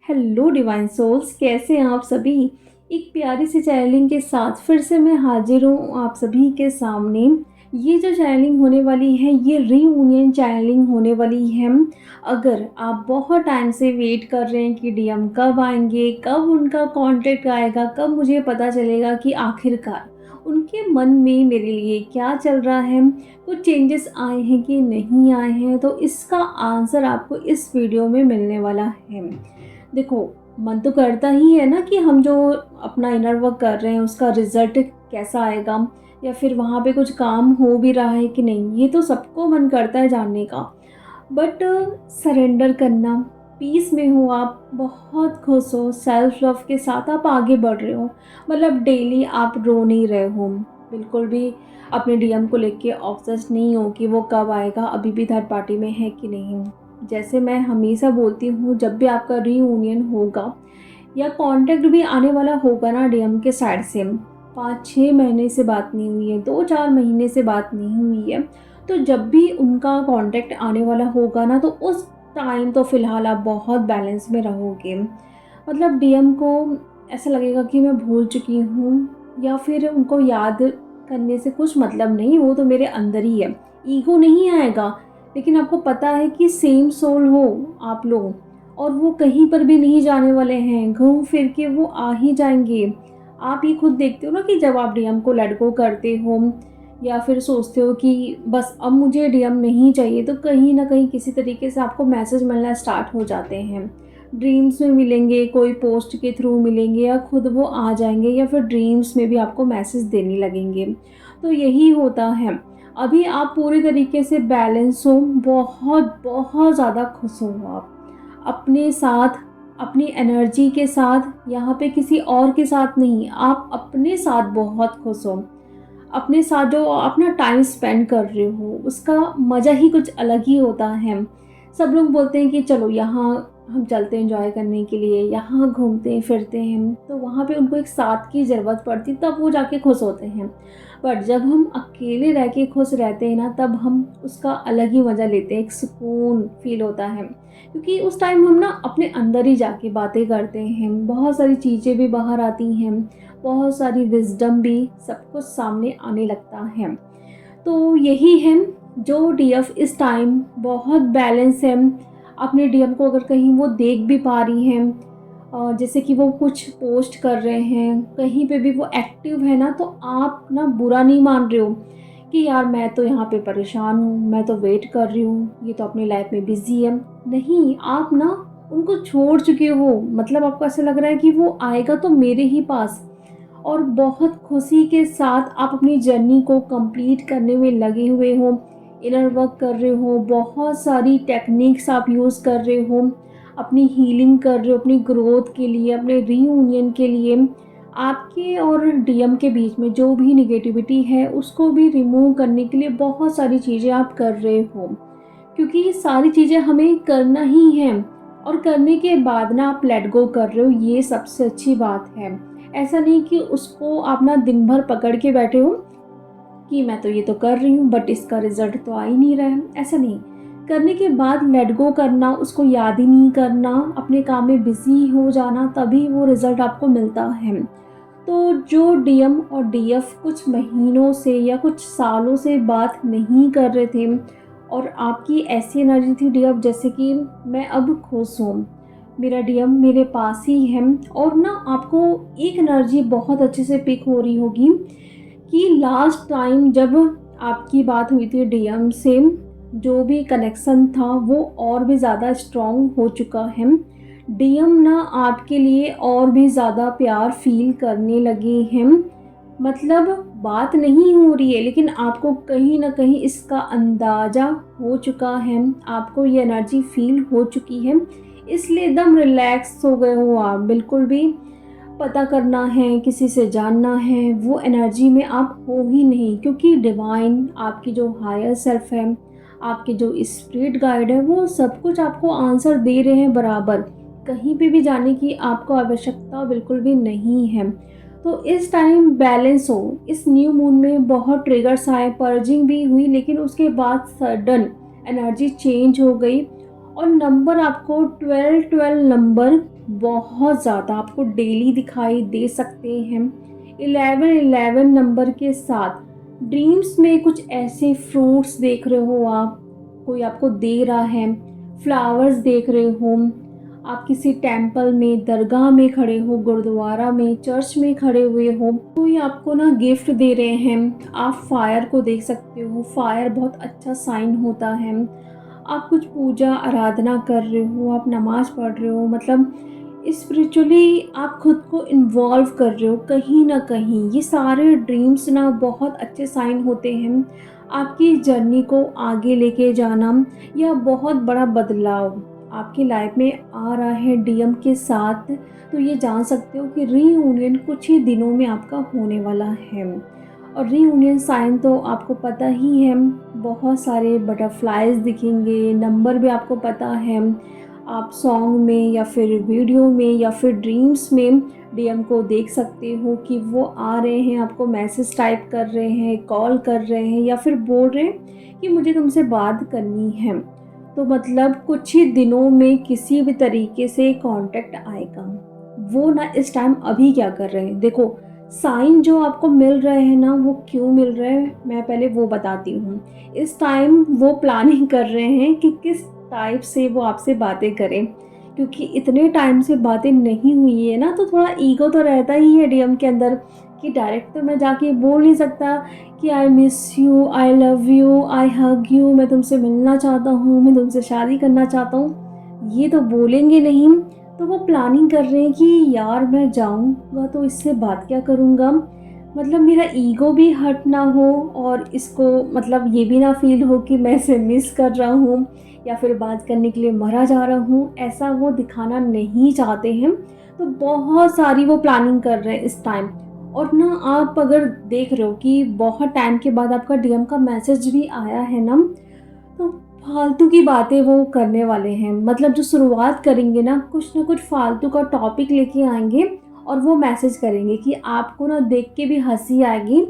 Hello divine souls, कैसे हैं आप सभी। एक प्यारी सी चैनलिंग के साथ फिर से मैं हाजिर हूँ आप सभी के सामने। ये जो चैनलिंग होने वाली है ये रीयूनियन चैनलिंग होने वाली है। अगर आप बहुत टाइम से वेट कर रहे हैं कि डीएम कब आएंगे, कब उनका कॉन्टेक्ट आएगा, कब मुझे पता चलेगा कि आखिरकार उनके मन में मेरे लिए क्या चल रहा है, कुछ चेंजेस आए हैं कि नहीं आए हैं, तो इसका आंसर आपको इस वीडियो में मिलने वाला है। देखो, मन तो करता ही है ना कि हम जो अपना इनर वर्क कर रहे हैं उसका रिजल्ट कैसा आएगा, या फिर वहाँ पे कुछ काम हो भी रहा है कि नहीं, ये तो सबको मन करता है जानने का। बट सरेंडर करना, पीस में हो आप, बहुत खुश हो, सेल्फ लव के साथ आप आगे बढ़ रहे हो, मतलब डेली आप रो नहीं रहे हो, बिल्कुल भी अपने डीएम को लेके ऑब्सेस नहीं हो कि वो कब आएगा, अभी भी थर्ड पार्टी में है कि नहीं। जैसे मैं हमेशा बोलती हूँ, जब भी आपका रीयूनियन होगा या कॉन्टेक्ट भी आने वाला होगा ना डीएम के साइड से, 5-6 महीने से बात नहीं हुई है, 2-4 महीने से बात नहीं हुई है, तो जब भी उनका कॉन्टेक्ट आने वाला होगा ना, तो उस टाइम तो फ़िलहाल आप बहुत बैलेंस में रहोगे। मतलब डीएम को ऐसा लगेगा कि मैं भूल चुकी हूँ, या फिर उनको याद करने से कुछ मतलब नहीं, वो तो मेरे अंदर ही है। ईगो नहीं आएगा, लेकिन आपको पता है कि सेम सोल हो आप लोग, और वो कहीं पर भी नहीं जाने वाले हैं, घूम फिर के वो आ ही जाएंगे। आप ये खुद देखते हो ना कि जब आप डीएम को लेट गो करते हो या फिर सोचते हो कि बस अब मुझे डीएम नहीं चाहिए, तो कहीं ना कहीं किसी तरीके से आपको मैसेज मिलना स्टार्ट हो जाते हैं। ड्रीम्स में मिलेंगे, कोई पोस्ट के थ्रू मिलेंगे, या खुद वो आ जाएंगे, या फिर ड्रीम्स में भी आपको मैसेज देने लगेंगे। तो यही होता है। अभी आप पूरी तरीके से बैलेंस हो, बहुत बहुत ज़्यादा खुश हो आप अपने साथ, अपनी एनर्जी के साथ, यहाँ पे किसी और के साथ नहीं, आप अपने साथ बहुत खुश हो। अपने साथ जो अपना टाइम स्पेंड कर रहे हो उसका मज़ा ही कुछ अलग ही होता है। सब लोग बोलते हैं कि चलो यहाँ हम चलते हैं एंजॉय करने के लिए, यहाँ घूमते हैं फिरते हैं, तो वहाँ पे उनको एक साथ की ज़रूरत पड़ती, तब वो जाके खुश होते हैं। बट जब हम अकेले रह के खुश रहते हैं ना, तब हम उसका अलग ही मज़ा लेते हैं, एक सुकून फील होता है, क्योंकि उस टाइम हम ना अपने अंदर ही जाके बातें करते हैं, बहुत सारी चीज़ें भी बाहर आती हैं, बहुत सारी विजडम भी सब कुछ सामने आने लगता है। तो यही है, जो डीएफ इस टाइम बहुत बैलेंस है। अपने डीएम को अगर कहीं वो देख भी पा रही हैं, जैसे कि वो कुछ पोस्ट कर रहे हैं, कहीं पे भी वो एक्टिव है ना, तो आप ना बुरा नहीं मान रहे हो कि यार मैं तो यहाँ पे परेशान हूँ, मैं तो वेट कर रही हूँ, ये तो अपनी लाइफ में बिजी है। नहीं, आप ना उनको छोड़ चुके हो, मतलब आपको ऐसा लग रहा है कि वो आएगा तो मेरे ही पास, और बहुत खुशी के साथ आप अपनी जर्नी को कंप्लीट करने में लगे हुए हो, इनर वर्क कर रहे हो, बहुत सारी टेक्निक्स आप यूज़ कर रहे हो, अपनी हीलिंग कर रहे हो, अपनी ग्रोथ के लिए, अपने रीयूनियन के लिए। आपके और डीएम के बीच में जो भी निगेटिविटी है उसको भी रिमूव करने के लिए बहुत सारी चीज़ें आप कर रहे हो, क्योंकि ये सारी चीज़ें हमें करना ही है, और करने के बाद ना आप लेट गो कर रहे हो, ये सबसे अच्छी बात है। ऐसा नहीं कि उसको आप ना दिन भर पकड़ के बैठे हो कि मैं तो ये तो कर रही हूँ बट इसका रिजल्ट तो आ ही नहीं रहा है। ऐसा नहीं, करने के बाद लेट गो करना, उसको याद ही नहीं करना, अपने काम में बिजी हो जाना, तभी वो रिजल्ट आपको मिलता है। तो जो डीएम और डीएफ कुछ महीनों से या कुछ सालों से बात नहीं कर रहे थे, और आपकी ऐसी एनर्जी थी डीएफ जैसे कि मैं अब खुश हूँ, मेरा डीएम मेरे पास ही है, और ना आपको एक एनर्जी बहुत अच्छे से पिक हो रही होगी कि लास्ट टाइम जब आपकी बात हुई थी डीएम से, जो भी कनेक्शन था वो और भी ज़्यादा स्ट्रॉन्ग हो चुका है। डीएम ना आपके लिए और भी ज़्यादा प्यार फील करने लगे हैं। मतलब बात नहीं हो रही है, लेकिन आपको कहीं ना कहीं इसका अंदाज़ा हो चुका है, आपको ये एनर्जी फील हो चुकी है, इसलिए एकदम रिलैक्स हो गए हो आप। बिल्कुल भी पता करना है, किसी से जानना है, वो एनर्जी में आप हो ही नहीं, क्योंकि डिवाइन आपकी जो हायर सेल्फ है, आपके जो स्पिरिट गाइड है, वो सब कुछ आपको आंसर दे रहे हैं बराबर। कहीं पे भी जाने की आपको आवश्यकता बिल्कुल भी नहीं है। तो इस टाइम बैलेंस हो। इस न्यू मून में बहुत ट्रिगर्स आए, पर्जिंग भी हुई, लेकिन उसके बाद सडन एनर्जी चेंज हो गई, और नंबर आपको 12-12 नंबर बहुत ज़्यादा आपको डेली दिखाई दे सकते हैं। 1111 नंबर के साथ ड्रीम्स में कुछ ऐसे फ्रूट्स देख रहे हो आप, कोई आपको दे रहा है, फ्लावर्स देख रहे हो, आप किसी टेंपल में, दरगाह में खड़े हो, गुरुद्वारा में, चर्च में खड़े हुए हो, कोई आपको ना गिफ्ट दे रहे हैं। आप फायर को देख सकते हो, फायर बहुत अच्छा साइन होता है। आप कुछ पूजा आराधना कर रहे हो, आप नमाज़ पढ़ रहे हो, मतलब स्पिरिचुअली आप खुद को इन्वॉल्व कर रहे हो कहीं न कहीं। ये सारे ड्रीम्स ना बहुत अच्छे साइन होते हैं आपकी जर्नी को आगे लेके जाना या बहुत बड़ा बदलाव आपकी लाइफ में आ रहा है डीएम के साथ। तो ये जान सकते हो कि रीयूनियन कुछ ही दिनों में आपका होने वाला है। और रीयूनियन साइन तो आपको पता ही है, बहुत सारे बटरफ्लाइज दिखेंगे, नंबर भी आपको पता है। आप सॉन्ग में या फिर वीडियो में या फिर ड्रीम्स में डीएम को देख सकते हो कि वो आ रहे हैं, आपको मैसेज टाइप कर रहे हैं, कॉल कर रहे हैं या फिर बोल रहे हैं कि मुझे तुमसे बात करनी है। तो मतलब कुछ ही दिनों में किसी भी तरीके से कांटेक्ट आएगा। वो ना इस टाइम अभी क्या कर रहे हैं, देखो साइन जो आपको मिल रहे हैं ना, वो क्यों मिल रहे हैं मैं पहले वो बताती हूँ। इस टाइम वो प्लानिंग कर रहे हैं कि किस टाइप से वो आपसे बातें करें, क्योंकि इतने टाइम से बातें नहीं हुई है ना, तो थोड़ा ईगो तो रहता ही है डीएम के अंदर कि डायरेक्ट तो मैं जाके बोल नहीं सकता कि I miss you, I love you, I hug you, मैं तुमसे मिलना चाहता हूँ, मैं तुमसे शादी करना चाहता हूँ, ये तो बोलेंगे नहीं। तो वो प्लानिंग कर रहे हैं कि यार मैं जाऊँगा तो इससे बात क्या करूँगा, मतलब मेरा ईगो भी हर्ट ना हो और इसको मतलब ये भी ना फील हो कि मैं इसे मिस कर रहा हूँ या फिर बात करने के लिए मरा जा रहा हूँ, ऐसा वो दिखाना नहीं चाहते हैं। तो बहुत सारी वो प्लानिंग कर रहे हैं इस टाइम। और ना आप अगर देख रहे हो कि बहुत टाइम के बाद आपका डीएम का मैसेज भी आया है ना, तो फालतू की बातें वो करने वाले हैं। मतलब जो शुरुआत करेंगे ना कुछ फालतू का टॉपिक लेके आएंगे और वो मैसेज करेंगे कि आपको ना देख के भी हंसी आएगी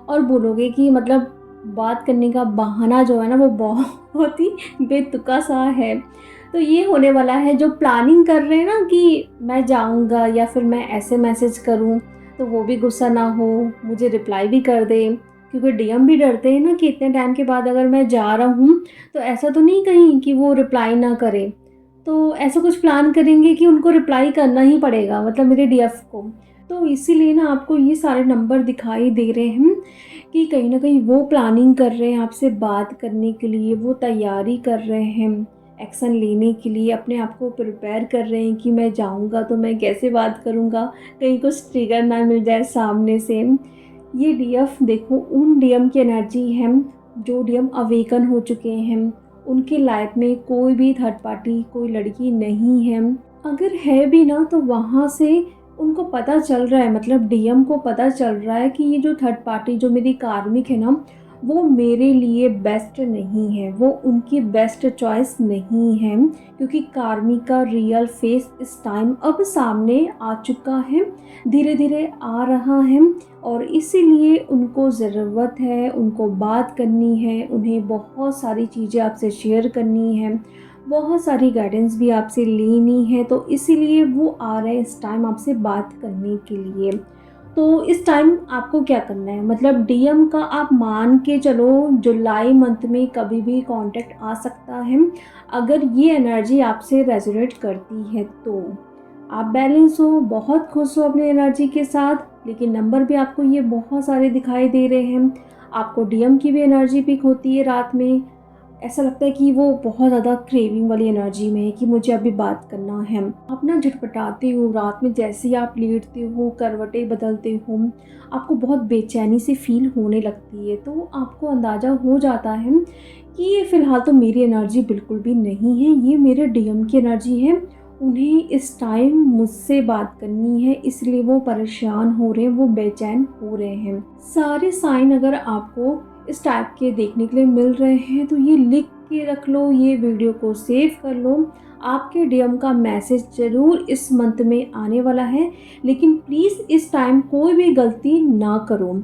और बोलोगे कि मतलब बात करने का बहाना जो है ना वो बहुत ही बेतुका सा है। तो ये होने वाला है, जो प्लानिंग कर रहे हैं ना कि मैं जाऊंगा या फिर मैं ऐसे मैसेज करूं तो वो भी गुस्सा ना हो, मुझे रिप्लाई भी कर दे, क्योंकि डीएम भी डरते हैं ना कि इतने टाइम के बाद अगर मैं जा रहा हूँ तो ऐसा तो नहीं कहीं कि वो रिप्लाई ना करे। तो ऐसा कुछ प्लान करेंगे कि उनको रिप्लाई करना ही पड़ेगा, मतलब मेरे डीएफ को। तो इसीलिए ना आपको ये सारे नंबर दिखाई दे रहे हैं कि कहीं न कहीं वो प्लानिंग कर रहे हैं आपसे बात करने के लिए, वो तैयारी कर रहे हैं एक्शन लेने के लिए, अपने आप को प्रिपेयर कर रहे हैं कि मैं जाऊँगा तो मैं कैसे बात करूँगा, कहीं कुछ ट्रिगर ना मिल जाए सामने से। ये डीएफ देखो उन डीएम की एनर्जी है जो डीएम अवेकन हो चुके हैं। उनकी लाइफ में कोई भी थर्ड पार्टी, कोई लड़की नहीं है। अगर है भी ना तो वहाँ से उनको पता चल रहा है, मतलब डीएम को पता चल रहा है कि ये जो थर्ड पार्टी जो मेरी कार्मिक है ना, वो मेरे लिए बेस्ट नहीं है, वो उनकी बेस्ट चॉइस नहीं है, क्योंकि कार्मिक का रियल फेस इस टाइम अब सामने आ चुका है, धीरे धीरे आ रहा है। और इसीलिए उनको ज़रूरत है, उनको बात करनी है, उन्हें बहुत सारी चीज़ें आपसे शेयर करनी है, बहुत सारी गाइडेंस भी आपसे लेनी है। तो इसीलिए वो आ रहे हैं इस टाइम आपसे बात करने के लिए। तो इस टाइम आपको क्या करना है, मतलब डीएम का आप मान के चलो जुलाई मंथ में कभी भी कांटेक्ट आ सकता है। अगर ये एनर्जी आपसे रेजोनेट करती है तो आप बैलेंस हो, बहुत खुश हो अपनी एनर्जी के साथ, लेकिन नंबर भी आपको ये बहुत सारे दिखाई दे रहे हैं। आपको डीएम की भी एनर्जी पिक होती है रात में, ऐसा लगता है कि वो बहुत ज़्यादा क्रेविंग वाली एनर्जी में है कि मुझे अभी बात करना है। आप ना झटपटाते हो रात में, जैसे ही आप लेटते हो, करवटें बदलते हो, आपको बहुत बेचैनी सी फील होने लगती है। तो आपको अंदाज़ा हो जाता है कि ये फ़िलहाल तो मेरी एनर्जी बिल्कुल भी नहीं है, ये मेरे डीएम की एनर्जी है। उन्हें इस टाइम मुझसे बात करनी है, इसलिए वो परेशान हो रहे हैं, वो बेचैन हो रहे हैं। सारे साइन अगर आपको इस टाइप के देखने के लिए मिल रहे हैं तो ये लिख के रख लो, ये वीडियो को सेव कर लो। आपके डीएम का मैसेज ज़रूर इस मंथ में आने वाला है, लेकिन प्लीज़ इस टाइम कोई भी गलती ना करो।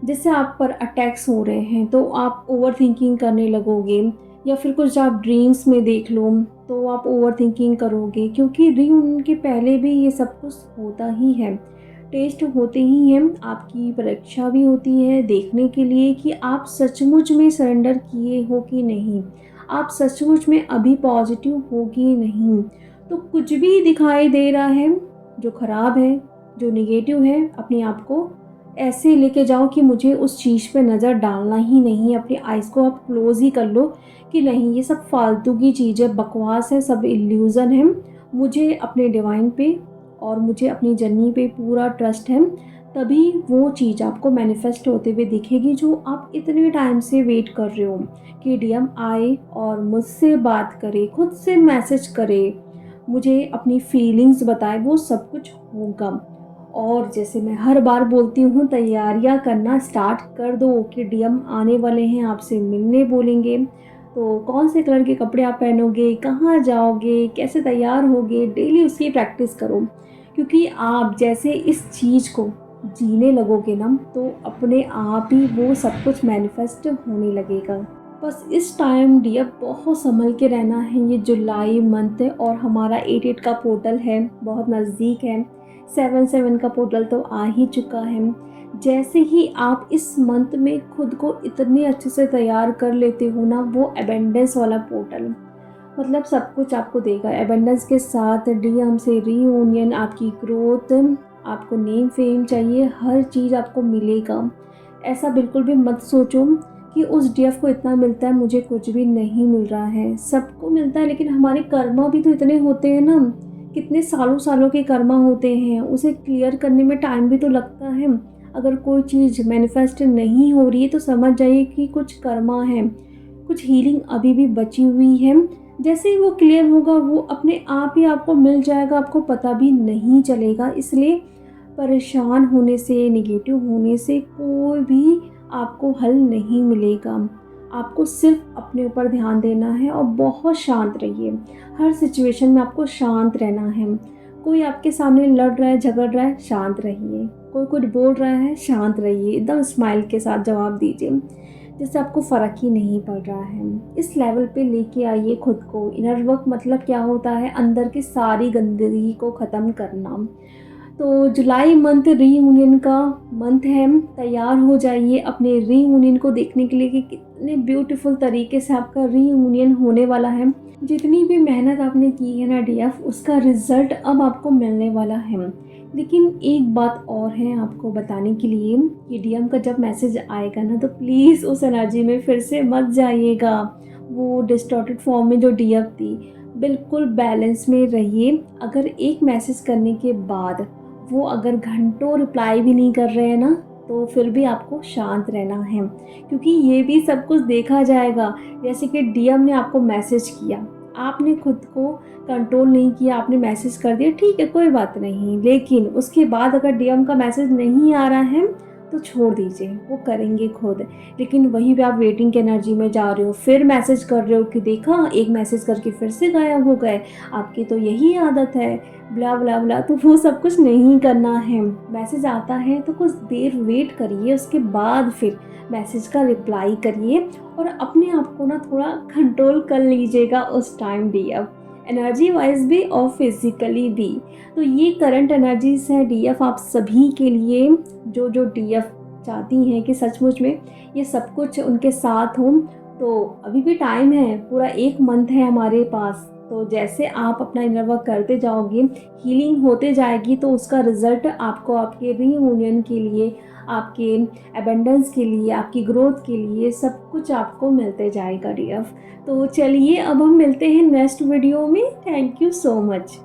जैसे आप पर अटैक्स हो रहे हैं तो आप ओवर थिंकिंग करने लगोगे, या फिर कुछ आप ड्रीम्स में देख लो तो आप ओवरथिंकिंग करोगे, क्योंकि रीयूनियन के पहले भी ये सब कुछ होता ही है। टेस्ट होते ही हैं, आपकी परीक्षा भी होती है देखने के लिए कि आप सचमुच में सरेंडर किए हो कि नहीं, आप सचमुच में अभी पॉजिटिव हो कि नहीं। तो कुछ भी दिखाई दे रहा है जो ख़राब है, जो नेगेटिव है, अपने आप को ऐसे लेके जाओ कि मुझे उस चीज़ पे नज़र डालना ही नहीं है। अपनी आइज़ को आप क्लोज़ ही कर लो कि नहीं, ये सब फालतू की चीज़ है, बकवास है, सब इल्यूज़न है। मुझे अपने डिवाइन पे और मुझे अपनी जर्नी पे पूरा ट्रस्ट है। तभी वो चीज़ आपको मैनिफेस्ट होते हुए दिखेगी जो आप इतने टाइम से वेट कर रहे हो कि डीएम आए और मुझसे बात करे, खुद से मैसेज करे, मुझे अपनी फीलिंग्स बताए, वो सब कुछ होगा। और जैसे मैं हर बार बोलती हूँ, तैयारियाँ करना स्टार्ट कर दो कि डीएम आने वाले हैं, आपसे मिलने बोलेंगे। तो कौन से कलर के कपड़े आप पहनोगे, कहाँ जाओगे, कैसे तैयार होगे, डेली उसकी प्रैक्टिस करो। क्योंकि आप जैसे इस चीज़ को जीने लगोगे ना, तो अपने आप ही वो सब कुछ मैनिफेस्ट होने लगेगा। बस इस टाइम डियर बहुत संभल के रहना है। ये जुलाई मंथ है और हमारा 8-8 का पोर्टल है, बहुत नज़दीक है। 7-7 का पोर्टल तो आ ही चुका है। जैसे ही आप इस मंथ में खुद को इतने अच्छे से तैयार कर लेते हो ना, वो एबेंडेंस वाला पोर्टल मतलब सब कुछ आपको देगा। एबेंडेंस के साथ डीएम से रीयूनियन, आपकी ग्रोथ, आपको नेम फेम चाहिए, हर चीज़ आपको मिलेगा। ऐसा बिल्कुल भी मत सोचो कि उस डीएफ को इतना मिलता है, मुझे कुछ भी नहीं मिल रहा है। सबको मिलता है, लेकिन हमारे कर्मा भी तो इतने होते हैं ना, कितने सालों सालों के कर्मा होते हैं, उसे क्लियर करने में टाइम भी तो लगता है। अगर कोई चीज़ मैनिफेस्ट नहीं हो रही है तो समझ जाइए कि कुछ कर्मा है, कुछ हीलिंग अभी भी बची हुई है। जैसे ही वो क्लियर होगा, वो अपने आप ही आपको मिल जाएगा, आपको पता भी नहीं चलेगा। इसलिए परेशान होने से, नेगेटिव होने से कोई भी आपको हल नहीं मिलेगा। आपको सिर्फ अपने ऊपर ध्यान देना है और बहुत शांत रहिए। हर सिचुएशन में आपको शांत रहना है। कोई आपके सामने लड़ रहा है, झगड़ रहा है, शांत रहिए। कोई कुछ बोल रहा है, शांत रहिए, एकदम स्माइल के साथ जवाब दीजिए, जिससे आपको फ़र्क ही नहीं पड़ रहा है। इस लेवल पे लेके आइए खुद को। इनर वर्क मतलब क्या होता है? अंदर की सारी गंदगी को ख़त्म करना। तो जुलाई मंथ रीयूनियन का मंथ है। तैयार हो जाइए अपने रीयूनियन को देखने के लिए कि कितने ब्यूटीफुल तरीके से आपका रीयूनियन होने वाला है। जितनी भी मेहनत आपने की है ना डीएफ, उसका रिज़ल्ट अब आपको मिलने वाला है। लेकिन एक बात और है आपको बताने के लिए कि डीएम का जब मैसेज आएगा ना, तो प्लीज़ उस एनर्जी में फिर से मत जाइएगा। वो डिस्टॉर्टेड फॉर्म में जो डीएफ थी, बिल्कुल बैलेंस में रहिए। अगर एक मैसेज करने के बाद वो अगर घंटों रिप्लाई भी नहीं कर रहे हैं ना, तो फिर भी आपको शांत रहना है, क्योंकि ये भी सब कुछ देखा जाएगा। जैसे कि डीएम ने आपको मैसेज किया, आपने खुद को कंट्रोल नहीं किया, आपने मैसेज कर दिया, ठीक है कोई बात नहीं। लेकिन उसके बाद अगर डीएम का मैसेज नहीं आ रहा है तो छोड़ दीजिए, वो करेंगे खुद। लेकिन वहीं पे आप वेटिंग की एनर्जी में जा रहे हो, फिर मैसेज कर रहे हो कि देखा एक मैसेज करके फिर से गायब हो गए, आपकी तो यही आदत है, ब्ला ब्ला ब्ला। तो वो सब कुछ नहीं करना है। मैसेज आता है तो कुछ देर वेट करिए, उसके बाद फिर मैसेज का रिप्लाई करिए और अपने आप को ना थोड़ा कंट्रोल कर लीजिएगा उस टाइम डीएफ, एनर्जी वाइज भी और फिजिकली भी। तो ये करंट एनर्जीज है डीएफ आप सभी के लिए, जो डीएफ चाहती हैं कि सचमुच में ये सब कुछ उनके साथ हो। तो अभी भी टाइम है, पूरा 1 मंथ है हमारे पास। तो जैसे आप अपना इनर वर्क करते जाओगे, हीलिंग होते जाएगी, तो उसका रिजल्ट आपको आपके रीयूनियन के लिए, आपके एबेंडेंस के लिए, आपकी ग्रोथ के लिए सब कुछ आपको मिलते जाएगा डीएफ। तो चलिए अब हम मिलते हैं नेक्स्ट वीडियो में। Thank you so much.